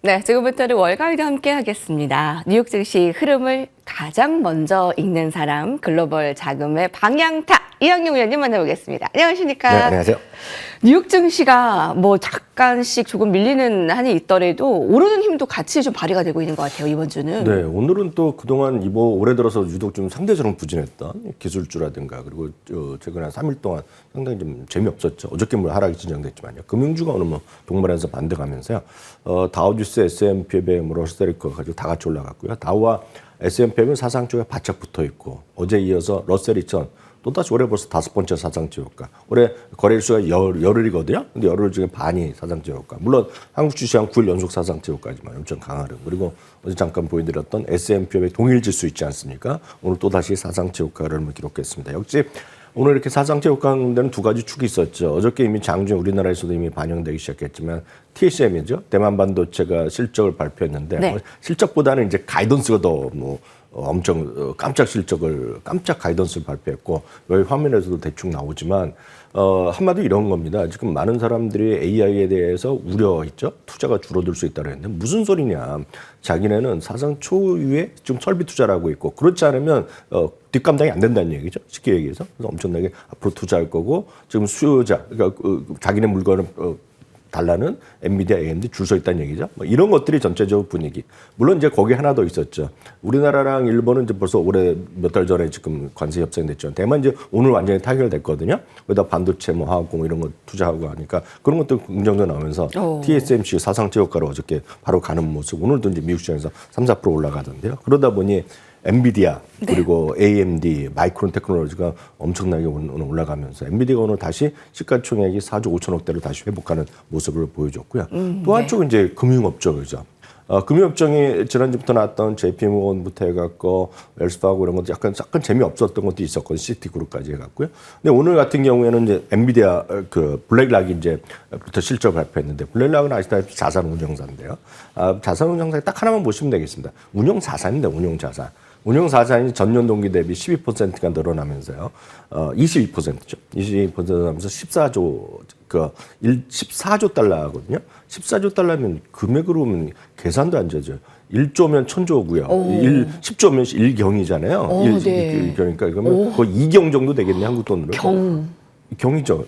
네, 지금부터는 월가위도 함께 하겠습니다. 뉴욕 증시 흐름을 가장 먼저 읽는 사람, 글로벌 자금의 방향타 이학용 위원님 만나보겠습니다. 안녕하십니까? 네, 안녕하세요. 뉴욕 증시가 뭐 잠깐씩 조금 밀리는 한이 있더라도 오르는 힘도 같이 좀 발휘가 되고 있는 것 같아요, 이번 주는. 네, 오늘은 또 그동안 올해 들어서 유독 좀 상대적으로 부진했던 기술주라든가 그리고 최근 한 3일 동안 상당히 좀 재미없었죠. 어저께 뭐 하락이 진정됐지만요. 금융주가 오늘 뭐 동반해서 반등하면서요. 다우지수, S&P500, 뭐 러셀리커 가지고 다 같이 올라갔고요. 다우와 S&P500은 사상 쪽에 바짝 붙어 있고 어제 이어서 러셀 2000 또다시 올해 벌써 5번째 사상치 호가. 올해 거래일수가 열흘이거든요. 근데 열흘 중에 반이 사상치 호가. 물론 한국 주시장 9일 연속 사상치 호가지만 엄청 강한 흐름. 그리고 어제 잠깐 보여드렸던 S&P500 동일 지수 있지 않습니까? 오늘 또다시 사상치 호가를 기록했습니다. 역시 오늘 이렇게 사상치 호가 가운데는 두 가지 축이 있었죠. 어저께 이미 장중에 우리나라에서도 이미 반영되기 시작했지만 TSM이죠. 대만 반도체가 실적을 발표했는데 네. 실적보다는 이제 가이던스가 더 엄청 깜짝 가이던스를 발표했고 여기 화면에서도 대충 나오지만 한마디로 이런 겁니다. 지금 많은 사람들이 AI에 대해서 우려했죠. 투자가 줄어들 수 있다고 했는데 무슨 소리냐. 자기네는 사상 초유의 지금 설비 투자를 하고 있고 그렇지 않으면 뒷감당이 안 된다는 얘기죠. 쉽게 얘기해서. 그래서 엄청나게 앞으로 투자할 거고 지금 수요자 그러니까 자기네 물건을 달라는 엔비디아, AMD 줄 서 있다는 얘기죠. 뭐 이런 것들이 전체적으로 분위기. 물론 이제 거기 하나 더 있었죠. 우리나라랑 일본은 이제 벌써 올해 몇 달 전에 지금 관세 협상이 됐죠. 대만 이제 오늘 완전히 타결됐거든요. 거기다 반도체, 뭐 화학공 이런 거 투자하고 하니까 그런 것도 긍정적으로 나오면서 TSMC 사상치 효과로 어저께 바로 가는 모습. 오늘도 이제 미국 시장에서 3, 4% 올라가던데요. 그러다 보니 엔비디아 그리고 AMD, 마이크론 테크놀로지가 엄청나게 오늘 올라가면서 엔비디아가 오늘 다시 시가총액이 4조 5천억 대로 다시 회복하는 모습을 보여줬고요. 또 한쪽은 이제 금융업종이죠. 금융업종이 지난주부터 나왔던 JP모건부터 해갖고 웰스파고 이런 것도 약간 재미없었던 것도 있었거든요. 시티그룹까지 해갖고요. 근데 오늘 같은 경우에는 이제 엔비디아 블랙락이 이제부터 실적 발표했는데 블랙락은 아시다시피 자산운용사인데요. 자산운용사에 딱 하나만 보시면 되겠습니다. 운용자산인데 운용자산. 운용자산이 전년 동기 대비 12%가 늘어나면서요. 22%죠. 22% 하면서 14조 달러거든요. 14조 달러면 금액으로 보면 계산도 안 되죠. 1조면 1000조고요. 10조면 1경이잖아요. 네. 그러니까 그러면 거의 2경 정도 되겠네요. 한국 돈으로. 경이죠.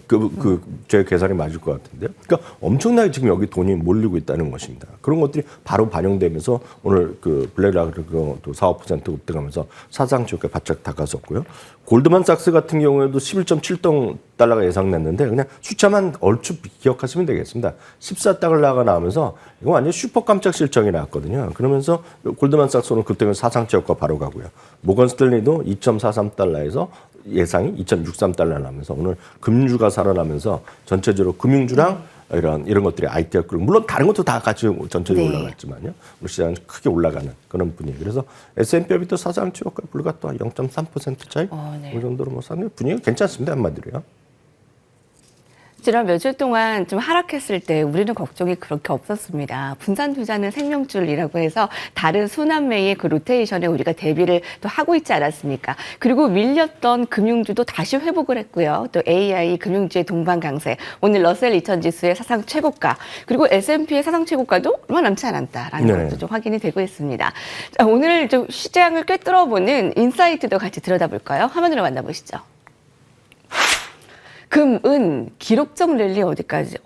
제 계산이 맞을 것 같은데요. 그러니까 엄청나게 지금 여기 돈이 몰리고 있다는 것입니다. 그런 것들이 바로 반영되면서 오늘 블랙락도 4~5% 급등하면서 사상주가 바짝 다가섰고요. 골드만삭스 같은 경우에도 11.7동 달러가 예상됐는데 그냥 숫자만 얼추 기억하시면 되겠습니다. 14달러가 나오면서 이거 완전 슈퍼 깜짝 실적이 나왔거든요. 그러면서 골드만삭스 오늘 급등을 사상치 효과 바로 가고요. 모건 스탠리도 2.43달러에서 예상이 2.63달러 나면서 오늘 금주가 살아나면서 전체적으로 금융주랑 이런 것들이 IT 업그레이드 물론 다른 것도 다 같이 전체적으로 올라갔지만요. 우리 시장은 크게 올라가는 그런 분위기. 그래서 S&P500도 사상치 효과 불과 또 0.3% 차이 그 정도로 뭐 상당히 분위기가 괜찮습니다. 한마디로요. 지난 며칠 동안 좀 하락했을 때 우리는 걱정이 그렇게 없었습니다. 분산 투자는 생명줄이라고 해서 다른 순환매의 그 로테이션에 우리가 대비를 또 하고 있지 않았습니까? 그리고 밀렸던 금융주도 다시 회복을 했고요. 또 AI 금융주의 동반 강세, 오늘 러셀 2000 지수의 사상 최고가, 그리고 S&P의 사상 최고가도 얼마 남지 않았다라는 것도 좀 확인이 되고 있습니다. 자, 오늘 좀 시장을 꿰뚫어보는 인사이트도 같이 들여다볼까요? 화면으로 만나보시죠. 금, 은, 기록적 랠리 어디까지?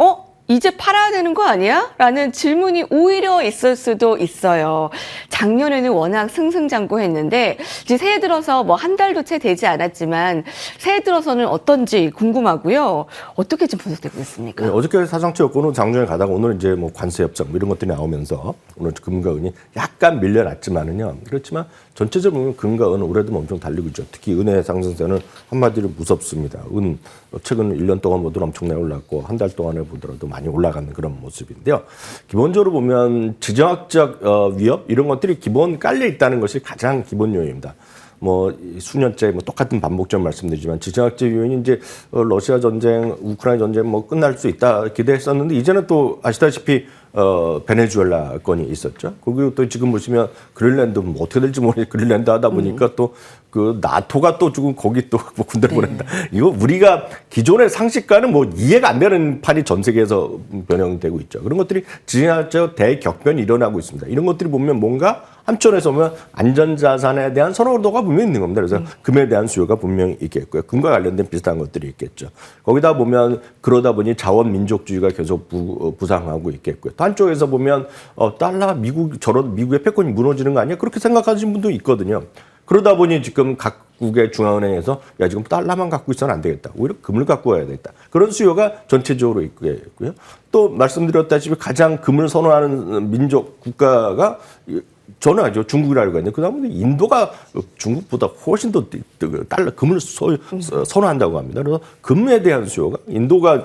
이제 팔아야 되는 거 아니야? 라는 질문이 오히려 있을 수도 있어요. 작년에는 워낙 승승장구했는데 이제 새해 들어서 뭐 한 달도 채 되지 않았지만 새해 들어서는 어떤지 궁금하고요. 어떻게 좀 분석되고 있습니까? 네, 어저께 사상치 효과는 장중에 가다가 오늘 이제 뭐 관세 협상 이런 것들이 나오면서 오늘 금과 은이 약간 밀려났지만은요. 그렇지만 전체적으로 보면 금과 은은 올해도 엄청 달리고 있죠. 특히 은의 상승세는 한마디로 무섭습니다. 은 최근 1년 동안 보더라도 엄청나게 올랐고 한 달 동안에 보더라도 많이 올라가는 그런 모습인데요. 기본적으로 보면 지정학적 위협 이런 것들이 기본 깔려 있다는 것이 가장 기본 요인입니다. 뭐 수년째 뭐 똑같은 반복점 말씀드리지만 지정학적 요인이 이제 러시아 전쟁, 우크라이나 전쟁 뭐 끝날 수 있다 기대했었는데 이제는 또 아시다시피 베네수엘라 건이 있었죠. 거기 또 지금 보시면 그린란드 뭐 어떻게 될지 모르겠 그린란드 하다 보니까 또 그 나토가 또 지금 거기 또 뭐 군대를 보낸다. 이거 우리가 기존의 상식과는 뭐 이해가 안 되는 판이 전 세계에서 변형되고 있죠. 그런 것들이 지정학적 대격변이 일어나고 있습니다. 이런 것들이 보면 뭔가 한편에서 보면 안전자산에 대한 선호도가 분명히 있는 겁니다. 그래서 금에 대한 수요가 분명히 있겠고요. 금과 관련된 비슷한 것들이 있겠죠. 거기다 보면 그러다 보니 자원민족주의가 계속 부상하고 있겠고요. 또 한쪽에서 보면 달러 미국 저런 미국의 패권이 무너지는 거 아니야? 그렇게 생각하시는 분도 있거든요. 그러다 보니 지금 각국의 중앙은행에서 야 지금 달러만 갖고 있어는 안 되겠다. 오히려 금을 갖고 와야 되겠다. 그런 수요가 전체적으로 있고요. 또 말씀드렸다시피 가장 금을 선호하는 민족 국가가 저는 알죠. 중국이라고 했는데 그다음에 인도가 중국보다 훨씬 더 달러 금을 선호한다고 합니다. 그래서 금에 대한 수요가 인도가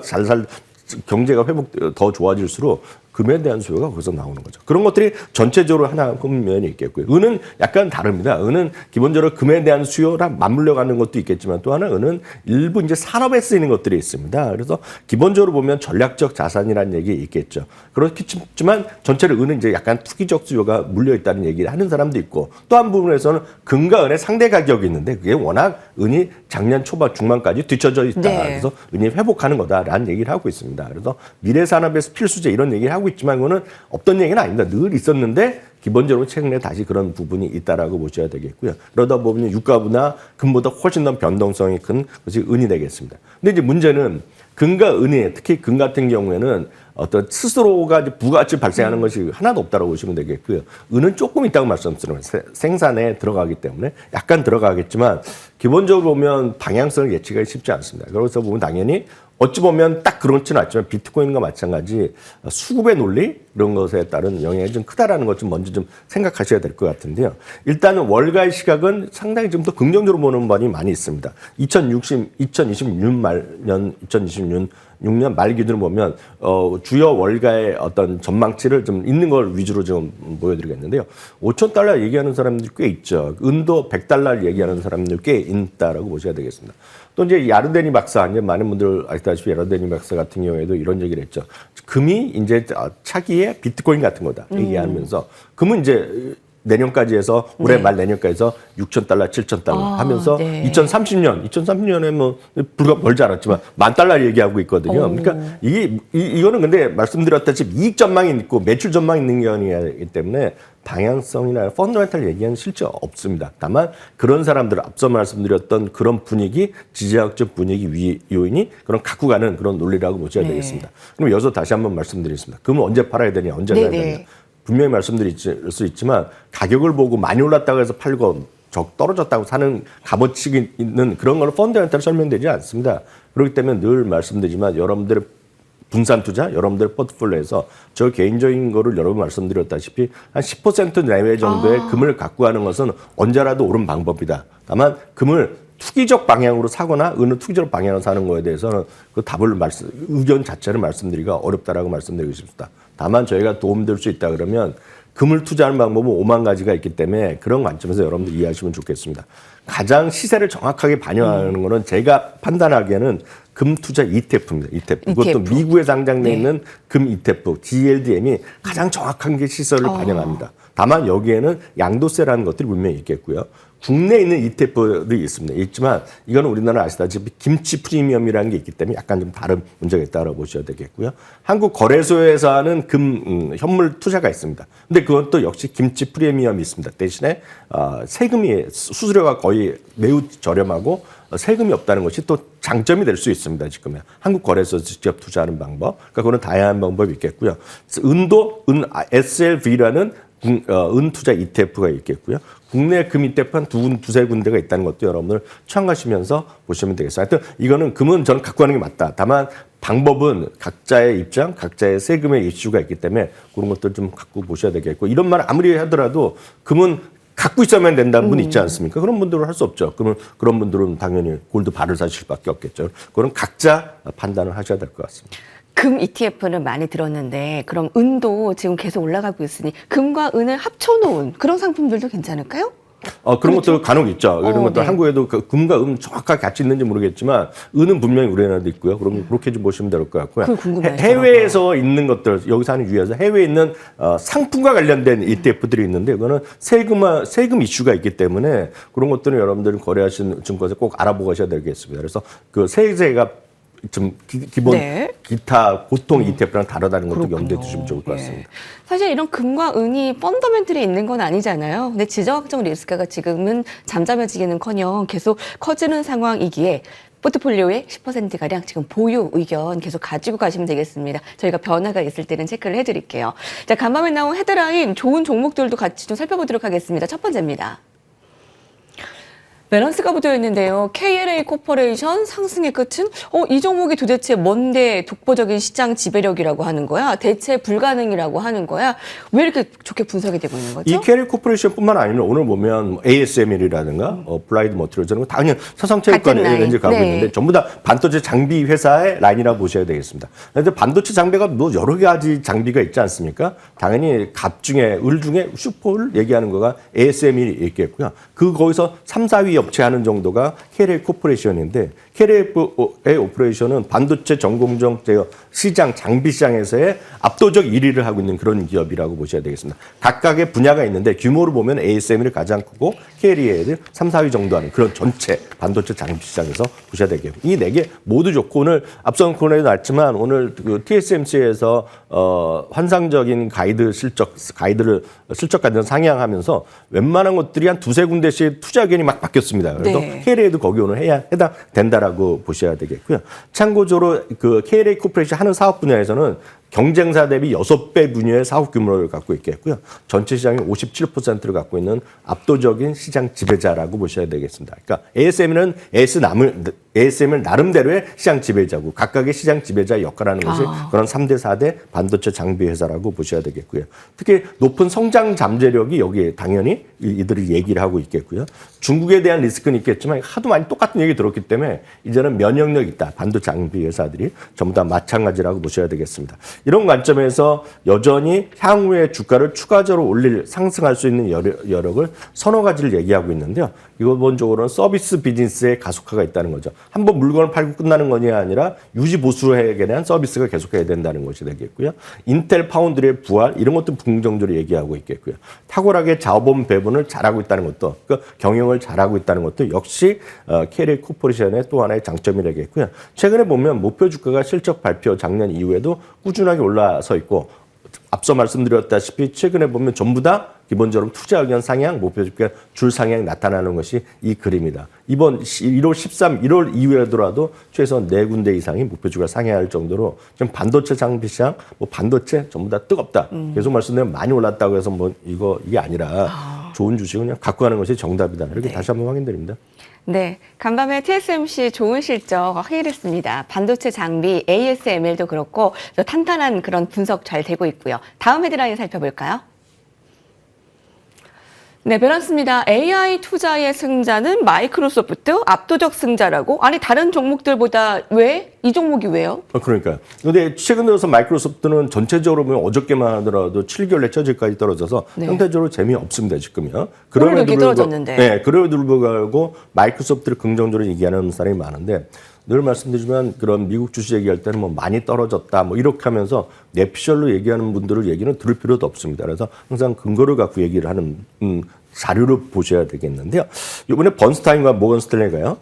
경제가 더 좋아질수록 금에 대한 수요가 거기서 나오는 거죠. 그런 것들이 전체적으로 하나 면이 있겠고요. 은은 약간 다릅니다. 은은 기본적으로 금에 대한 수요랑 맞물려 가는 것도 있겠지만 또 하나 은은 일부 이제 산업에 쓰이는 것들이 있습니다. 그래서 기본적으로 보면 전략적 자산이라는 얘기 있겠죠. 그렇겠지만 전체로 은은 이제 약간 투기적 수요가 물려 있다는 얘기를 하는 사람도 있고 또 한 부분에서는 금과 은의 상대 가격이 있는데 그게 워낙 은이 작년 초반 중반까지 뒤처져 있다. 네. 그래서 은이 회복하는 거다라는 얘기를 하고 있습니다. 그래서 미래 산업에서 필수제 이런 얘기를 하고 있지만 그거는 없던 얘기는 아닙니다. 늘 있었는데 기본적으로 최근에 다시 그런 부분이 있다라고 보셔야 되겠고요. 그러다 보면 유가보다 금보다 훨씬 더 변동성이 큰 것이 은이 되겠습니다. 근데 이제 문제는 금과 은이 특히 금 같은 경우에는 어떤 스스로가 이제 부가가치 발생하는 것이 하나도 없다고 보시면 되겠고요. 은은 조금 있다고 말씀드리면 생산에 들어가기 때문에 약간 들어가겠지만 기본적으로 보면 방향성을 예측하기 쉽지 않습니다. 그래서 보면 당연히 어찌 보면 딱 그렇지는 않지만 비트코인과 마찬가지 수급의 논리 이런 것에 따른 영향이 좀 크다라는 것 좀 먼저 좀 생각하셔야 될 것 같은데요. 일단은 월가의 시각은 상당히 좀 더 긍정적으로 보는 바이 많이 있습니다. 2026년 말 기준으로 보면 주요 월가의 어떤 전망치를 좀 있는 걸 위주로 좀 보여드리겠는데요. 5,000달러 얘기하는 사람들이 꽤 있죠. 은도 100달러 얘기하는 사람들이 꽤 있다라고 보셔야 되겠습니다. 또 이제 야르데니 박사, 이제 많은 분들 아시다시피 야르데니 박사 같은 경우에도 이런 얘기를 했죠. 금이 이제 차기의 비트코인 같은 거다 얘기하면서 금은 이제 내년까지 해서 올해 말 내년까지 해서 6,000달러, 7,000달러 하면서 네. 2030년에 뭐 불과 멀지 않았지만 10,000달러 얘기하고 있거든요. 그러니까 이거는 근데 말씀드렸다시피 이익 전망이 있고 매출 전망이 있는 경우이기 때문에 방향성이나 펀더멘탈 얘기하는 실제 없습니다. 다만 그런 사람들 앞서 말씀드렸던 그런 분위기, 지지학적 분위기 요인이 그런 갖고 가는 그런 논리라고 보셔야 되겠습니다. 그럼 여기서 다시 한번 말씀드리겠습니다. 금은 언제 팔아야 되냐, 언제 가야 되냐. 분명히 말씀드릴 수 있지만 가격을 보고 많이 올랐다고 해서 팔고 떨어졌다고 사는 값어치 있는 그런 걸 펀더멘탈 설명되지 않습니다. 그렇기 때문에 늘 말씀드리지만 여러분들의 분산 투자, 여러분들 포트폴리오에서 저 개인적인 거를 여러 번 말씀드렸다시피 한 10% 내외 정도의 금을 갖고 가는 것은 언제라도 옳은 방법이다. 다만 금을 투기적 방향으로 사거나 은을 투기적 방향으로 사는 거에 대해서는 그 의견 자체를 말씀드리기가 어렵다라고 말씀드리고 싶습니다. 다만 저희가 도움될 수 있다 그러면 금을 투자하는 방법은 5만 가지가 있기 때문에 그런 관점에서 여러분들 이해하시면 좋겠습니다. 가장 시세를 정확하게 반영하는 거는 제가 판단하기에는 금 투자 ETF입니다. ETF. 이것도 미국에 상장돼 있는 금 ETF, GLDM이 가장 정확한 게 시세를 반영합니다. 다만 여기에는 양도세라는 것들이 분명히 있겠고요. 국내에 있는 ETF들이 있습니다. 있지만 이거는 우리나라 아시다시피 김치 프리미엄이라는 게 있기 때문에 약간 좀 다른 문제가 있다고 보셔야 되겠고요. 한국 거래소에서 하는 금 현물 투자가 있습니다. 근데 그것도 역시 김치 프리미엄이 있습니다. 대신에 세금이 수수료가 거의 매우 저렴하고 세금이 없다는 것이 또 장점이 될 수 있습니다. 지금 한국 거래소에서 직접 투자하는 방법. 그러니까 그거는 다양한 방법이 있겠고요. SLV라는 은 투자 ETF가 있겠고요. 국내 금 ETF 한 두세 군데가 있다는 것도 여러분들 참고하시면서 보시면 되겠어요. 하여튼 이거는 금은 저는 갖고 가는 게 맞다. 다만 방법은 각자의 입장, 각자의 세금의 이슈가 있기 때문에 그런 것들 좀 갖고 보셔야 되겠고 이런 말 아무리 하더라도 금은 갖고 있어야만 된다는 분 있지 않습니까? 그런 분들은 할 수 없죠. 그런 분들은 당연히 골드 바를 사실 수밖에 없겠죠. 그건 각자 판단을 하셔야 될 것 같습니다. 금 ETF는 많이 들었는데 그럼 은도 지금 계속 올라가고 있으니 금과 은을 합쳐놓은 그런 상품들도 괜찮을까요? 그런 것들 간혹 있죠. 이런 것들 네. 한국에도 그 금과 음 정확하게 같이 있는지 모르겠지만 은은 분명히 우리나라도 있고요. 그럼 그렇게 좀 보시면 될 것 같고요. 그거 궁금해요, 해외에서 있는 것들 여기서 하는 유의해서 해외에 있는 상품과 관련된 ETF들이 있는데 이거는 세금 이슈가 있기 때문에 그런 것들은 여러분들이 거래하시는 증권에서 꼭 알아보고 하셔야 되겠습니다. 그래서 그 세제가 좀 기본 네. 기타 보통 ETF랑 다르다는 것도 그렇군요. 염두에 두시면 좋을 것 예. 같습니다. 사실 이런 금과 은이 펀더멘틀이 있는 건 아니잖아요. 근데 지정학적 리스크가 지금은 잠잠해지기는커녕 계속 커지는 상황이기에 포트폴리오의 10%가량 지금 보유 의견 계속 가지고 가시면 되겠습니다. 저희가 변화가 있을 때는 체크를 해드릴게요. 자, 간밤에 나온 헤드라인 좋은 종목들도 같이 좀 살펴보도록 하겠습니다. 첫 번째입니다. 밸런스가 붙어 있는데요. KLA 코퍼레이션 상승의 끝은 이 종목이 도대체 뭔데 독보적인 시장 지배력이라고 하는 거야? 대체 불가능이라고 하는 거야? 왜 이렇게 좋게 분석이 되고 있는 거죠? 이 KLA 코퍼레이션뿐만 아니라 오늘 보면 ASML이라든가 플라이드 머티리얼 저런 거 당연히 사상체육관 같은 라인. 렌즈 가고 네. 있는데 전부 다 반도체 장비 회사의 라인이라고 보셔야 되겠습니다. 그런데 반도체 장비가 뭐 여러 가지 장비가 있지 않습니까? 당연히 갑 중에 을 중에 슈퍼를 얘기하는 거가 ASM이 있겠고요. 거기서 3, 4위 업체 하는 정도가 KLA 코퍼레이션인데 KLA 오퍼레이션은 반도체 전공정 시장 장비 시장에서의 압도적 1위를 하고 있는 그런 기업이라고 보셔야 되겠습니다. 각각의 분야가 있는데 규모로 보면 ASM이 가장 크고 KLA는 3, 4위 정도 하는 그런 전체 반도체 장비 시장에서 보셔야 되겠고 이 네 개 모두 좋고 오늘 앞선 코너에도 나왔지만 오늘 그 TSMC에서 환상적인 실적 가이드를 상향하면서 웬만한 것들이 한 두세 군데씩 투자 의견이 막 바뀌었습니다. 그래서 네. KLA도 거기 오늘 해당된다라고 보셔야 되겠고요. 참고적으로 그 KLA 코퍼레이션 하는 사업 분야에서는 경쟁사 대비 6배 분야의 사업 규모를 갖고 있겠고요. 전체 시장의 57%를 갖고 있는 압도적인 시장 지배자라고 보셔야 되겠습니다. 그러니까 ASM을 나름대로의 시장 지배자고 각각의 시장 지배자 역할하는 것이 그런 3대 4대 반도체 장비 회사라고 보셔야 되겠고요. 특히 높은 성장 잠재력이 여기에 당연히 이들이 얘기를 하고 있겠고요. 중국에 대한 리스크는 있겠지만 하도 많이 똑같은 얘기 들었기 때문에 이제는 면역력 있다. 반도체 장비 회사들이 전부 다 마찬가지라고 보셔야 되겠습니다. 이런 관점에서 여전히 향후에 주가를 추가적으로 상승할 수 있는 여력을 서너 가지를 얘기하고 있는데요. 기본적으로는 서비스 비즈니스의 가속화가 있다는 거죠. 한번 물건을 팔고 끝나는 것이 아니라 유지 보수에 대한 서비스가 계속해야 된다는 것이 되겠고요. 인텔 파운드리의 부활 이런 것도 긍정적으로 얘기하고 있겠고요. 탁월하게 자본 배분을 잘하고 있다는 것도 경영을 잘하고 있다는 것도 역시 KLA 코퍼레이션의 또 하나의 장점이 되겠고요. 최근에 보면 목표 주가가 실적 발표 작년 이후에도 꾸준하게 올라서 있고 앞서 말씀드렸다시피 최근에 보면 전부 다 기본적으로 투자 의견 상향, 목표 주가 줄 상향이 나타나는 것이 이 그림이다. 이번 1월 이후에더라도 최소한 4군데 이상이 목표 주가 상향할 정도로 지금 반도체 장비 시장, 반도체 전부 다 뜨겁다. 계속 말씀드리면 많이 올랐다고 해서 이게 아니라 좋은 주식은 그냥 갖고 가는 것이 정답이다. 이렇게 다시 한번 확인드립니다. 네, 간밤에 TSMC 좋은 실적 확인했습니다. 반도체 장비 ASML도 그렇고 탄탄한 그런 분석 잘 되고 있고요. 다음 헤드라인 살펴볼까요? 네, 밸런스입니다. AI 투자의 승자는 마이크로소프트 압도적 승자라고? 아니 다른 종목들보다 왜? 이 종목이 왜요? 그러니까요. 근데 최근 들어서 마이크로소프트는 전체적으로 보면 어저께만 하더라도 7개월 내 처지까지 떨어져서 상대적으로 재미없습니다, 지금요. 오늘도 이렇게 떨어졌는데. 네, 그럼에도 불구하고 마이크로소프트를 긍정적으로 얘기하는 사람이 많은데 늘 말씀드리지만 그런 미국 주식 얘기할 때는 많이 떨어졌다 이렇게 하면서 내피셜로 얘기하는 분들을 얘기는 들을 필요도 없습니다. 그래서 항상 근거를 갖고 얘기를 하는 자료를 보셔야 되겠는데요. 이번에 번스타인과 모건 스탠리가요.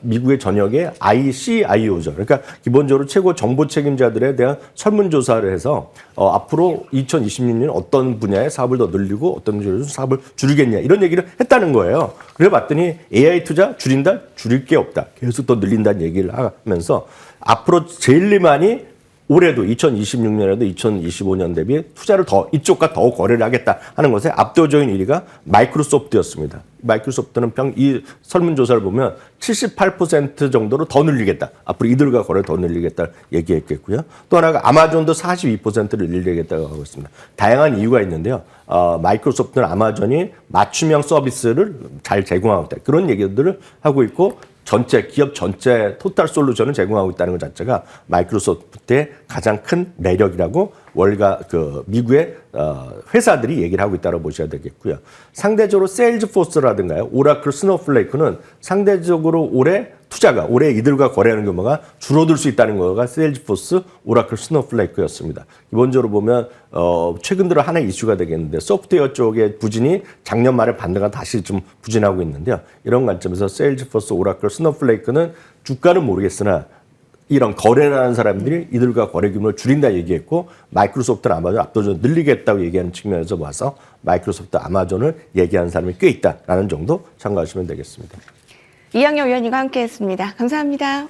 미국의 전역에 ICIO죠. 그러니까 기본적으로 최고 정보 책임자들에 대한 설문조사를 해서 앞으로 2026년 어떤 분야의 사업을 더 늘리고 어떤 분야의 사업을 줄이겠냐 이런 얘기를 했다는 거예요. 그래 봤더니 AI 투자 줄인다? 줄일 게 없다. 계속 더 늘린다는 얘기를 하면서 앞으로 제일 많이 올해도 2026년에도 2025년 대비 투자를 이쪽과 더 거래를 하겠다 하는 것에 압도적인 1위가 마이크로소프트였습니다. 마이크로소프트는 이 설문조사를 보면 78% 정도로 더 늘리겠다. 앞으로 이들과 거래를 더 늘리겠다 얘기했겠고요. 또 하나가 아마존도 42%를 늘리겠다고 하고 있습니다. 다양한 이유가 있는데요. 마이크로소프트는 아마존이 맞춤형 서비스를 잘 제공하고 있다. 그런 얘기들을 하고 있고 전체 기업 전체 토탈 솔루션을 제공하고 있다는 것 자체가 마이크로소프트의 가장 큰 매력이라고 미국의 회사들이 얘기를 하고 있다고 보셔야 되겠고요. 상대적으로 세일즈포스라든가요, 오라클, 스노우플레이크는 상대적으로 올해 이들과 거래하는 규모가 줄어들 수 있다는 거가 세일즈포스, 오라클, 스노우플레이크였습니다. 기본적으로 보면 최근 들어 하나의 이슈가 되겠는데 소프트웨어 쪽의 부진이 작년 말에 반등가 다시 좀 부진하고 있는데요. 이런 관점에서 세일즈포스, 오라클, 스노우플레이크는 주가는 모르겠으나 이런 거래를 하는 사람들이 이들과 거래 규모를 줄인다 얘기했고 마이크로소프트는 아마존 압도적으로 늘리겠다고 얘기하는 측면에서 봐서 마이크로소프트, 아마존을 얘기하는 사람이 꽤 있다라는 정도 참고하시면 되겠습니다. 이양여 위원님과 함께했습니다. 감사합니다.